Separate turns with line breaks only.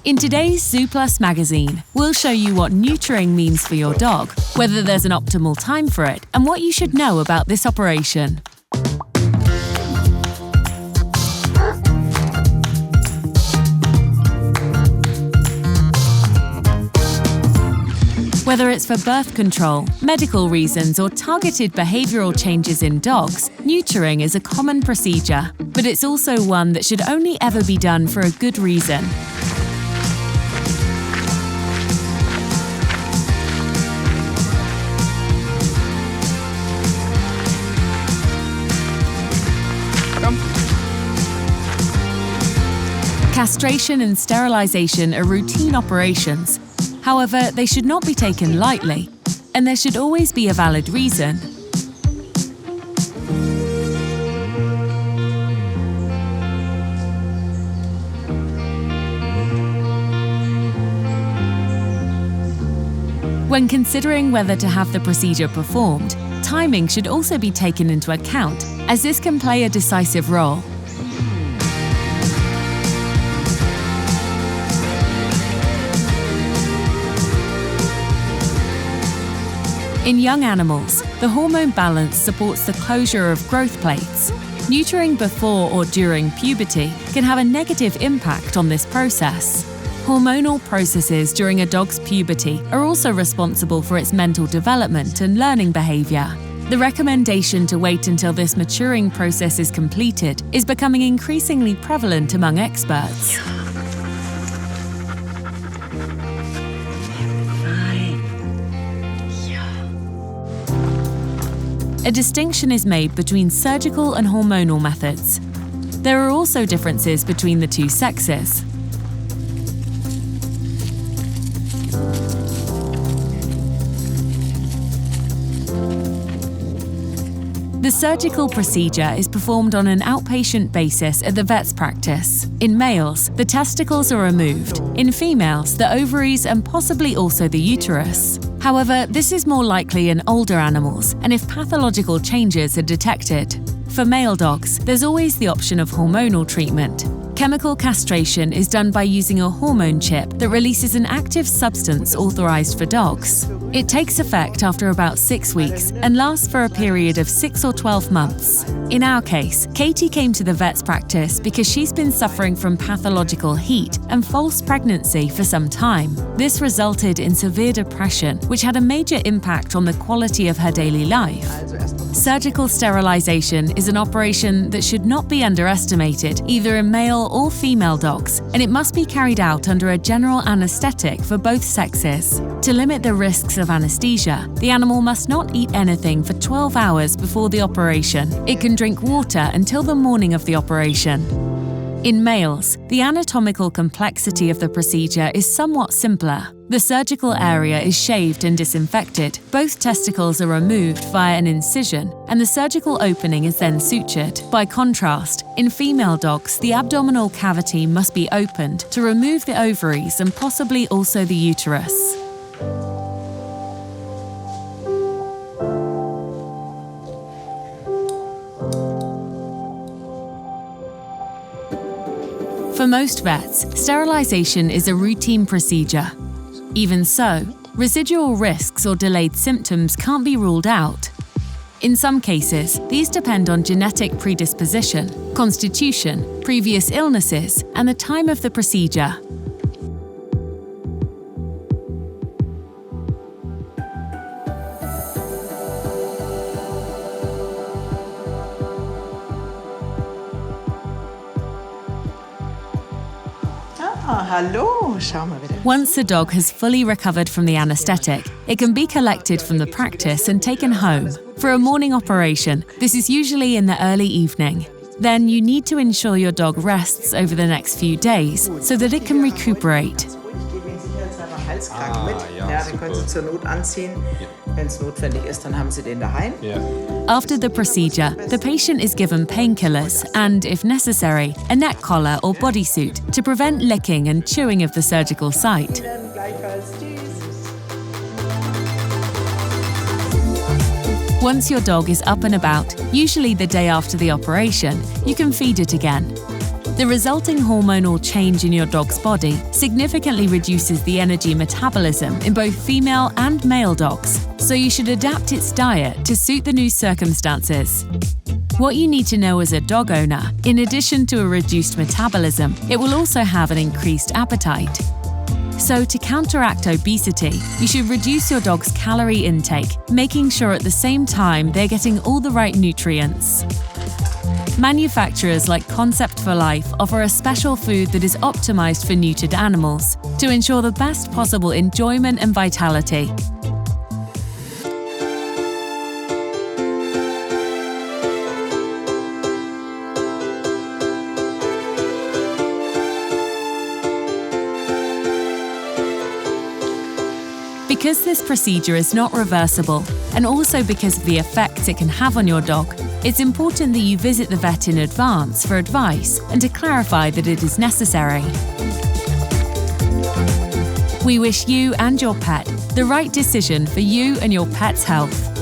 In today's Zooplus magazine, we'll show you what neutering means for your dog, whether there's an optimal time for it, and what you should know about this operation. Whether it's for birth control, medical reasons, or targeted behavioral changes in dogs, neutering is a common procedure, but it's also one that should only ever be done for a good reason. Castration and sterilization are routine operations. However, they should not be taken lightly, and there should always be a valid reason. When considering whether to have the procedure performed, timing should also be taken into account, as this can play a decisive role. In young animals, the hormone balance supports the closure of growth plates. Neutering before or during puberty can have a negative impact on this process. Hormonal processes during a dog's puberty are also responsible for its mental development and learning behavior. The recommendation to wait until this maturing process is completed is becoming increasingly prevalent among experts. A distinction is made between surgical and hormonal methods. There are also differences between the two sexes. The surgical procedure is performed on an outpatient basis at the vet's practice. In males, the testicles are removed. In females, the ovaries and possibly also the uterus. However, this is more likely in older animals and if pathological changes are detected. For male dogs, there's always the option of hormonal treatment. Chemical castration is done by using a hormone chip that releases an active substance authorized for dogs. It takes effect after about 6 weeks and lasts for a period of 6 or 12 months. In our case, Katie came to the vet's practice because she's been suffering from pathological heat and false pregnancy for some time. This resulted in severe depression, which had a major impact on the quality of her daily life. Surgical sterilization is an operation that should not be underestimated, either in male or female dogs, and it must be carried out under a general anesthetic for both sexes. To limit the risks of anesthesia, the animal must not eat anything for 12 hours before the operation. It can drink water until the morning of the operation. In males, the anatomical complexity of the procedure is somewhat simpler. The surgical area is shaved and disinfected, both testicles are removed via an incision, and the surgical opening is then sutured. By contrast, in female dogs, the abdominal cavity must be opened to remove the ovaries and possibly also the uterus. For most vets, sterilization is a routine procedure. Even so, residual risks or delayed symptoms can't be ruled out. In some cases, these depend on genetic predisposition, constitution, previous illnesses, and the time of the procedure. Once the dog has fully recovered from the anesthetic, it can be collected from the practice and taken home. For a morning operation, this is usually in the early evening. Then you need to ensure your dog rests over the next few days so that it can recuperate. After the procedure, the patient is given painkillers and, if necessary, a neck collar or bodysuit to prevent licking and chewing of the surgical site. Once your dog is up and about, usually the day after the operation, you can feed it again. The resulting hormonal change in your dog's body significantly reduces the energy metabolism in both female and male dogs, so you should adapt its diet to suit the new circumstances. What you need to know as a dog owner, in addition to a reduced metabolism, it will also have an increased appetite. So to counteract obesity, you should reduce your dog's calorie intake, making sure at the same time they're getting all the right nutrients. Manufacturers like Concept for Life offer a special food that is optimized for neutered animals to ensure the best possible enjoyment and vitality. Because this procedure is not reversible, and also because of the effects it can have on your dog, it's important that you visit the vet in advance for advice and to clarify that it is necessary. We wish you and your pet the right decision for you and your pet's health.